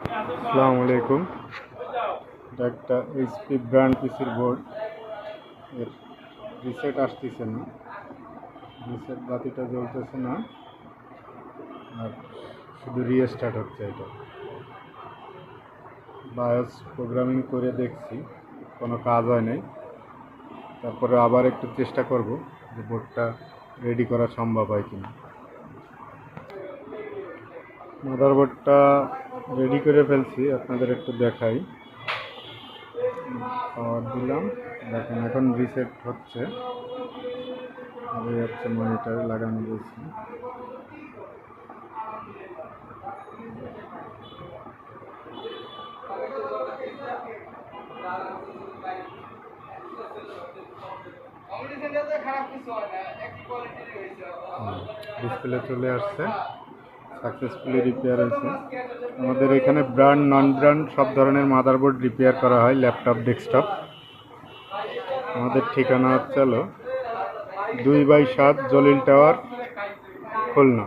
আসসালামু আলাইকুম। এটা একটা এইচপি ব্র্যান্ড পিসির বোর্ড। এর রিসেট আসতেছে না, রিসেট বাতিটা জ্বলতেছে না, আর শুধু রিস্টার্ট হচ্ছে। এটা বায়োস প্রোগ্রামিং করে দেখছি, কোনো কাজ হয় নাই। তারপরে আবার একটু চেষ্টা করব যে বোর্ডটা রেডি করা সম্ভব হয় কিনা। মাদারবোর্ডটা রেডি করে ফেলছি, আপনাদের একটু দেখাই। পাওয়ার দিলাম, দেখেন এখন রিসেট হচ্ছে। মনিটর লাগানো রয়েছে। ডিসপ্লে চলে আসছে, সাকসেসফুলি রিপেয়ার হয়েছে। আমাদের এখানে ব্র্যান্ড নন ব্র্যান্ড সব ধরনের মাদারবোর্ড রিপেয়ার করা হয়, ল্যাপটপ ডেস্কটপ। আমাদের ঠিকানা হচ্ছে 2/7 জলিল টাওয়ার, খুলনা।